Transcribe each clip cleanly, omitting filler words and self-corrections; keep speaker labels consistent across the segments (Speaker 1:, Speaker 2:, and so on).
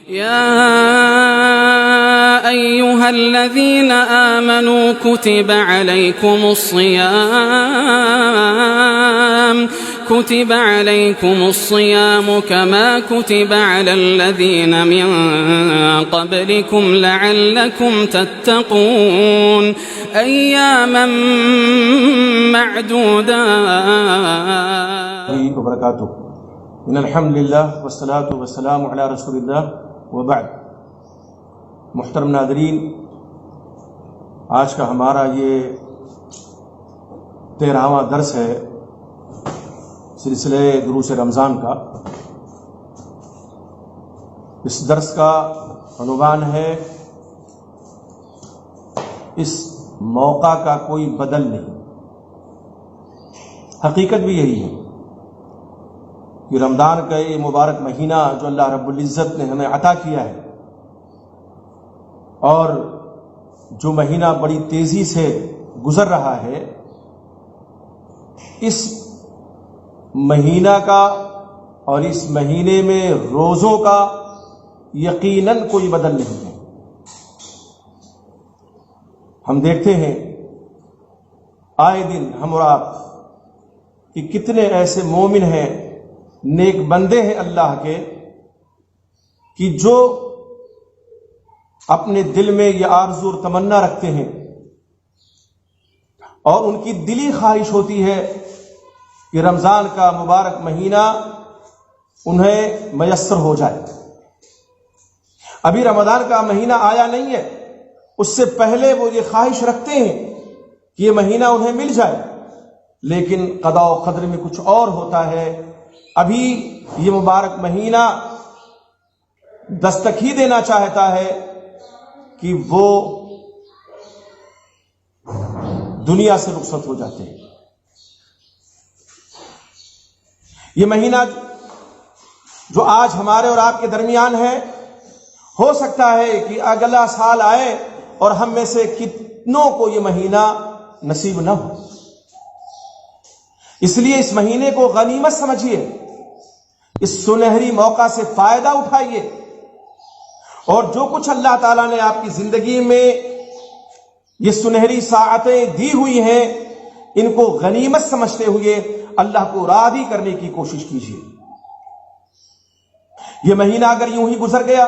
Speaker 1: يا أيها الذين آمنوا كتب عليكم الصيام كما كتب على الذين من قبلكم لعلكم تتقون أياما معدودات
Speaker 2: وبركاته ان الحمد للہ والصلاة والسلام علی رسول اللہ وبعد. محترم ناظرین، آج کا ہمارا یہ 13واں درس ہے سلسلے دروس رمضان کا. اس درس کا عنوان ہے اس موقع کا کوئی بدل نہیں. حقیقت بھی یہی ہے کہ رمضان کا یہ مبارک مہینہ جو اللہ رب العزت نے ہمیں عطا کیا ہے، اور جو مہینہ بڑی تیزی سے گزر رہا ہے، اس مہینہ کا اور اس مہینے میں روزوں کا یقیناً کوئی بدل نہیں ہے. ہم دیکھتے ہیں آئے دن ہم اور آپ کہ کتنے ایسے مومن ہیں، نیک بندے ہیں اللہ کے، کہ جو اپنے دل میں یہ آرزو اور تمنا رکھتے ہیں اور ان کی دلی خواہش ہوتی ہے کہ رمضان کا مبارک مہینہ انہیں میسر ہو جائے. ابھی رمضان کا مہینہ آیا نہیں ہے، اس سے پہلے وہ یہ خواہش رکھتے ہیں کہ یہ مہینہ انہیں مل جائے، لیکن قضاء و قدر میں کچھ اور ہوتا ہے. ابھی یہ مبارک مہینہ دستک ہی دینا چاہتا ہے کہ وہ دنیا سے رخصت ہو جاتے ہیں. یہ مہینہ جو آج ہمارے اور آپ کے درمیان ہے، ہو سکتا ہے کہ اگلا سال آئے اور ہم میں سے کتنوں کو یہ مہینہ نصیب نہ ہو. اس لیے اس مہینے کو غنیمت سمجھیے، اس سنہری موقع سے فائدہ اٹھائیے، اور جو کچھ اللہ تعالیٰ نے آپ کی زندگی میں یہ سنہری ساعتیں دی ہوئی ہیں، ان کو غنیمت سمجھتے ہوئے اللہ کو راضی کرنے کی کوشش کیجیے. یہ مہینہ اگر یوں ہی گزر گیا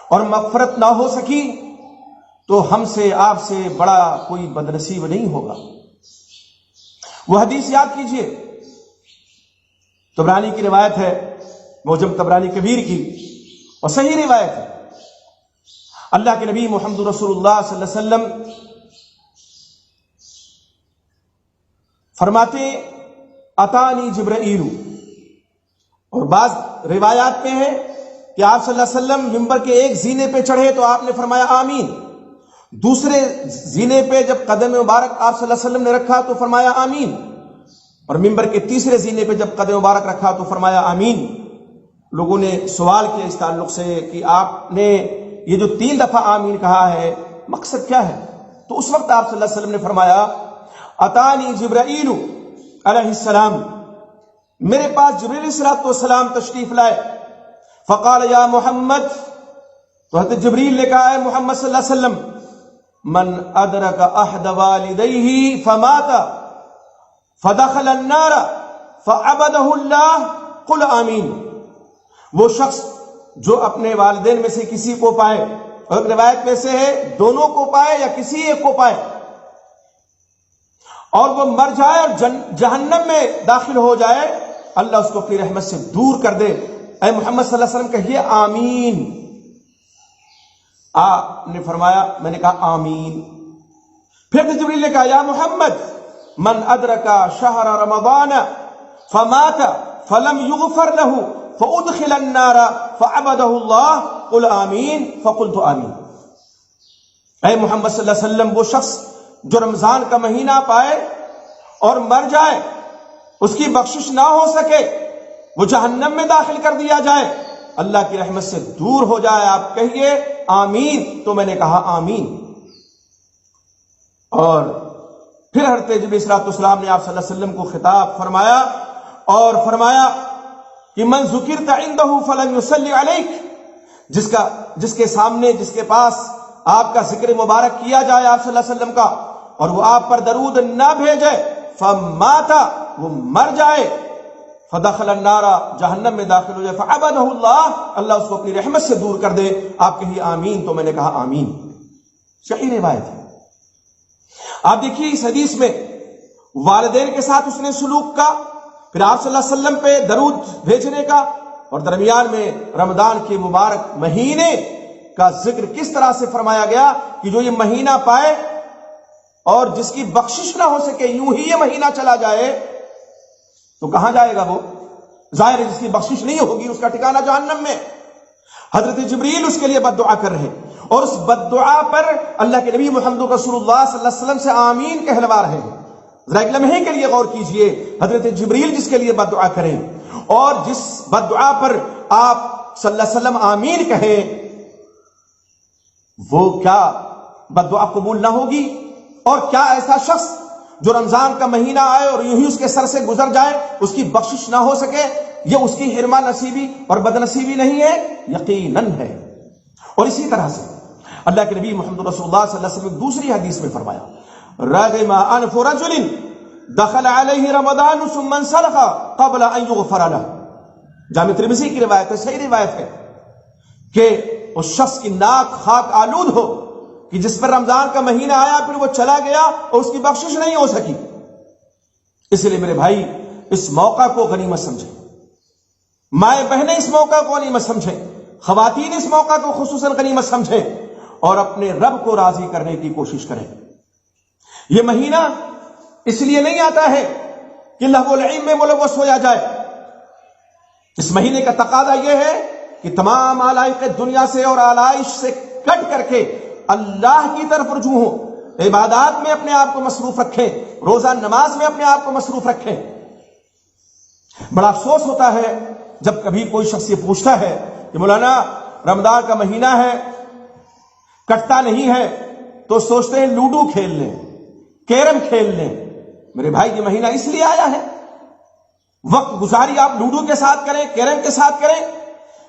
Speaker 2: اور مغفرت نہ ہو سکی تو ہم سے آپ سے بڑا کوئی بدنصیب نہیں ہوگا. وہ حدیث یاد کیجیے، طبرانی کی روایت ہے، معجم طبرانی کبیر کی، اور صحیح روایت ہے. اللہ کے نبی محمد رسول اللہ صلی اللہ علیہ وسلم فرماتے اتانی جبرائیل، اور بعض روایات میں ہے کہ آپ صلی اللہ علیہ وسلم ممبر کے ایک زینے پہ چڑھے تو آپ نے فرمایا آمین. دوسرے زینے پہ جب قدم مبارک آپ صلی اللہ علیہ وسلم نے رکھا تو فرمایا آمین، اور ممبر کے تیسرے زینے پہ جب قدم مبارک رکھا تو فرمایا آمین. لوگوں نے سوال کیا اس تعلق سے کہ آپ نے یہ جو 3 دفعہ آمین کہا ہے مقصد کیا ہے؟ تو اس وقت آپ صلی اللہ علیہ وسلم نے فرمایا اتانی جبرائیل علیہ السلام، میرے پاس جبرائیل علیہ السلام تشریف لائے. فقال یا محمد، تو حضرت جبریل نے کہا ہے محمد صلی اللہ علیہ وسلم، من ادرک احد والدیہ فمات فدخل النار فعبدہ اللہ قل آمین. وہ شخص جو اپنے والدین میں سے کسی کو پائے، اور روایت میں سے ہے دونوں کو پائے یا کسی ایک کو پائے، اور وہ مر جائے اور جہنم میں داخل ہو جائے، اللہ اس کو اپنی رحمت سے دور کر دے. اے محمد صلی اللہ علیہ وسلم کہیے آمین. آپ نے فرمایا، میں نے کہا آمین. پھر جبریل نے کہا یا محمد من ادرک شہر رمضان فمات فلم یغفر له فادخل النار فعبده اللہ قل آمین فقلت آمین. اے محمد صلی اللہ علیہ وسلم، وہ شخص جو رمضان کا مہینہ پائے اور مر جائے، اس کی بخشش نہ ہو سکے، وہ جہنم میں داخل کر دیا جائے، اللہ کی رحمت سے دور ہو جائے، آپ کہیے آمین. تو میں نے کہا آمین. اور پھر حضرت جبرائیل علیہ السلام نے آپ صلی اللہ علیہ وسلم کو خطاب فرمایا اور فرمایا کہ من ذکرت عنده فلم يصلي عليك جس کے سامنے جس کے پاس آپ کا ذکر مبارک کیا جائے آپ صلی اللہ علیہ وسلم کا اور وہ آپ پر درود نہ بھیجے فماتا وہ مر جائے فدخل النار جہنم میں داخل ہو جائے فعبدہ اللہ اس کو اپنی رحمت سے دور کر دے. آپ کہیے آمین تو میں نے کہا آمین. صحیح روایت ہے. آپ دیکھیے اس حدیث میں والدین کے ساتھ اس نے سلوک کا, پھر آپ صلی اللہ علیہ وسلم پہ درود بھیجنے کا, اور درمیان میں رمضان کے مبارک مہینے کا ذکر کس طرح سے فرمایا گیا کہ جو یہ مہینہ پائے اور جس کی بخشش نہ ہو سکے, یوں ہی یہ مہینہ چلا جائے تو کہاں جائے گا وہ؟ ظاہر ہے جس کی بخشش نہیں ہوگی اس کا ٹھکانہ جہنم میں. حضرت جبریل اس کے لیے بد دعا کر رہے ہیں اور اس بد دعا پر اللہ کے نبی محمد رسول اللہ صلی اللہ علیہ وسلم سے آمین کہلوا رہے ہیں. ذرا ایک لمحے کے لیے غور کیجئے, حضرت جبریل جس کے لیے بد دعا کریں اور جس بد دعا پر آپ صلی اللہ علیہ وسلم آمین کہیں, وہ کیا بد دعا قبول نہ ہوگی؟ اور کیا ایسا شخص جو رمضان کا مہینہ آئے اور یوں ہی اس کے سر سے گزر جائے اس کی بخشش نہ ہو سکے, یہ اس کی حرمہ نصیبی اور بد نصیبی نہیں ہے؟ یقیناً ہے. اور اسی طرح سے اللہ کے نبی محمد رسول اللہ صلی اللہ علیہ وسلم دوسری حدیث میں فرمایا رغم انف رجل دخل علیہ رمضان ثم انسلخ قبل ان یغفر له. جامع ترمذی کی روایت ہے, صحیح روایت ہے کہ اس شخص کی ناک خاک آلود ہو کہ جس پر رمضان کا مہینہ آیا پھر وہ چلا گیا اور اس کی بخشش نہیں ہو سکی. اس لیے میرے بھائی اس موقع کو غنیمت سمجھیں, مائیں بہنیں اس موقع کو غنیمت سمجھیں, خواتین اس موقع کو خصوصاً غنیمت سمجھیں اور اپنے رب کو راضی کرنے کی کوشش کریں. یہ مہینہ اس لیے نہیں آتا ہے کہ لہو العلم میں ملوث ہو جائے. اس مہینے کا تقاضا یہ ہے کہ تمام علائق دنیا سے اور آلائش سے کٹ کر کے اللہ کی طرف رجوع ہو, عبادات میں اپنے آپ کو مصروف رکھیں, روزہ نماز میں اپنے آپ کو مصروف رکھیں. بڑا افسوس ہوتا ہے جب کبھی کوئی شخص یہ پوچھتا ہے کہ مولانا رمضان کا مہینہ ہے کٹتا نہیں ہے تو سوچتے ہیں لوڈو کھیل لیں, کیرم کھیل لیں. میرے بھائی یہ مہینہ اس لیے آیا ہے, وقت گزاری آپ لوڈو کے ساتھ کریں, کیرم کے ساتھ کریں,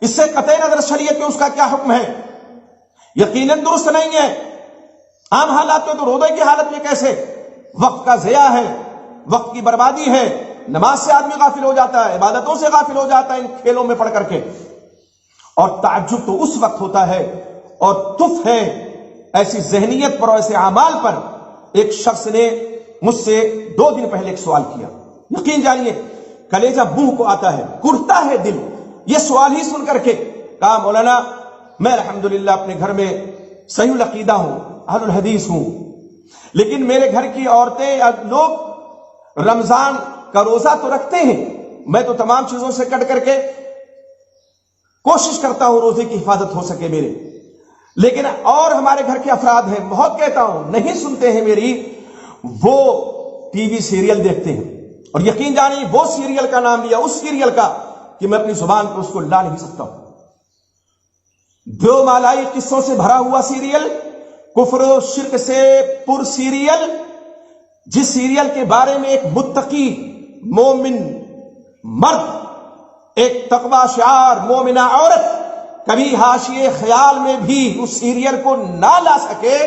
Speaker 2: اس سے قطع نظر شریعت میں اس کا کیا حکم ہے یقیناً درست نہیں ہے. عام حالات میں تو روزے کی حالت میں کیسے وقت کا ضیاع ہے, وقت کی بربادی ہے, نماز سے آدمی غافل ہو جاتا ہے, عبادتوں سے غافل ہو جاتا ہے ان کھیلوں میں پڑھ کر کے. اور تعجب تو اس وقت ہوتا ہے اور تف ہے ایسی ذہنیت پر اور ایسے اعمال پر. ایک شخص نے مجھ سے 2 دن پہلے ایک سوال کیا, یقین جانیے کلیجہ منہ کو آتا ہے, کرتا ہے دل یہ سوال ہی سن کر کے. کہا مولانا میں الحمدللہ اپنے گھر میں صحیح العقیدہ ہوں, اہل الحدیث ہوں, لیکن میرے گھر کی عورتیں لوگ رمضان کا روزہ تو رکھتے ہیں, میں تو تمام چیزوں سے کٹ کر کے کوشش کرتا ہوں روزے کی حفاظت ہو سکے میرے, لیکن اور ہمارے گھر کے افراد ہیں, بہت کہتا ہوں نہیں سنتے ہیں میری, وہ ٹی وی سیریل دیکھتے ہیں. اور یقین جانیے وہ سیریل کا نام لیا, اس سیریل کا کہ میں اپنی زبان پر اس کو لا نہیں سکتا ہوں. دو مالائی قصوں سے بھرا ہوا سیریل, کفر و شرک سے پر سیریل, جس سیریل کے بارے میں ایک متقی مومن مرد, ایک تقوی شعار مومنہ عورت کبھی حاشیے خیال میں بھی اس سیریل کو نہ لا سکے,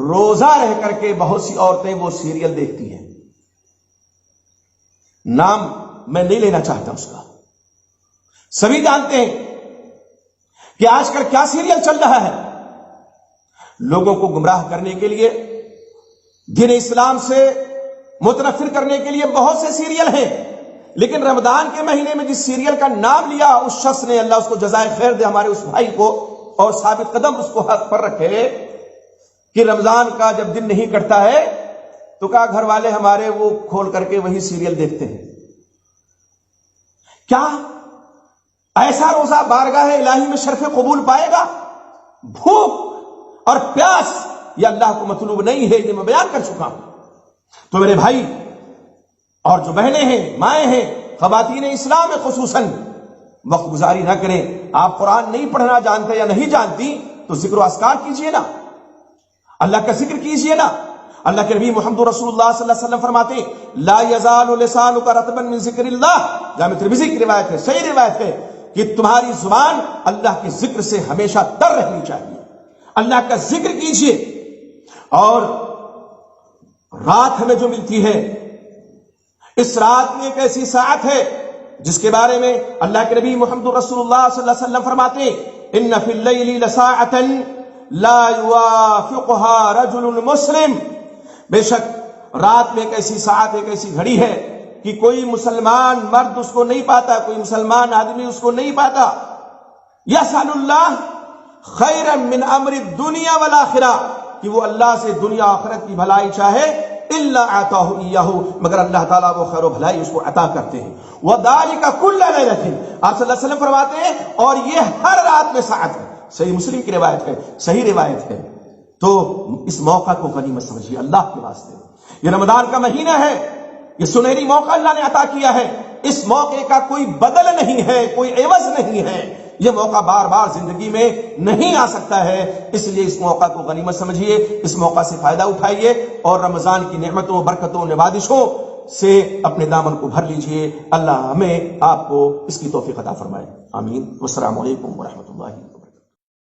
Speaker 2: روزہ رہ کر کے بہت سی عورتیں وہ سیریل دیکھتی ہیں. نام میں نہیں لینا چاہتا اس کا, سبھی جانتے ہیں کہ آج کل کیا سیریل چل رہا ہے. لوگوں کو گمراہ کرنے کے لیے, دین اسلام سے متنفر کرنے کے لیے بہت سے سیریل ہیں, لیکن رمضان کے مہینے میں جس سیریل کا نام لیا اس شخص نے, اللہ اس کو جزائے خیر دے, ہمارے اس بھائی کو, اور ثابت قدم اس کو حق پر رکھے کہ رمضان کا جب دن نہیں کٹتا ہے تو کہا گھر والے ہمارے وہ کھول کر کے وہی سیریل دیکھتے ہیں. کیا ایسا روزہ بارگاہ الہی میں شرف قبول پائے گا؟ بھوک اور پیاس یہ اللہ کو مطلوب نہیں ہے, یہ میں بیان کر چکا ہوں. تو میرے بھائی اور جو بہنیں ہیں, مائیں ہیں, خواتین اسلام میں خصوصاً وقت گزاری نہ کریں. آپ قرآن نہیں پڑھنا جانتے یا نہیں جانتی تو ذکر و اذکار کیجئے نا, اللہ کا ذکر کیجئے نا. اللہ کے نبی محمد رسول اللہ صلی اللہ علیہ وسلم فرماتے ہیں لا یزال لسانک رطبا من ذکر اللہ, جامع ترمذی کی روایت ہے, صحیح روایت ہے کہ تمہاری زبان اللہ کے ذکر سے ہمیشہ تر رہنی چاہیے، اللہ کا ذکر کیجئے۔ اور رات ہمیں جو ملتی ہے، اس رات میں ایک ایسی ساعت ہے جس کے بارے میں اللہ کے نبی محمد رسول اللہ صلی اللہ علیہ وسلم فرماتے ہیں ان فی اللیل لساعۃ لا یوافقها رجل مسلم، بے شک رات میں ایک ایسی ساعت، ایک ایسی گھڑی ہے کہ کوئی مسلمان مرد اس کو نہیں پاتا، کوئی مسلمان آدمی اس کو نہیں پاتا، یسأل اللہ خیرا من امر الدنیا والآخرہ، کہ وہ اللہ سے دنیا آخرت کی بھلائی چاہے، الا آتاہ ایاہ، مگر اللہ تعالیٰ وہ خیر و بھلائی اس کو عطا کرتے ہیں۔ وذالک کل لیلۃ، آپ صلی اللہ علیہ وسلم فرماتے ہیں اور یہ ہر رات میں ساعت ہے، صحیح مسلم کی روایت ہے، صحیح روایت ہے۔ تو اس موقع کو غنیمت سمجھیے اللہ کے واسطے، یہ رمضان کا مہینہ ہے، یہ سنہری موقع اللہ نے عطا کیا ہے، اس موقع کا کوئی بدل نہیں ہے، کوئی عوض نہیں ہے، یہ موقع بار بار زندگی میں نہیں آ سکتا ہے، اس لیے اس موقع کو غنیمت سمجھیے، اس موقع سے فائدہ اٹھائیے اور رمضان کی نعمتوں، برکتوں، نوازشوں سے اپنے دامن کو بھر لیجئے۔ اللہ ہمیں آپ کو اس کی توفیق عطا فرمائے، آمین۔ والسلام علیکم ورحمۃ اللہ۔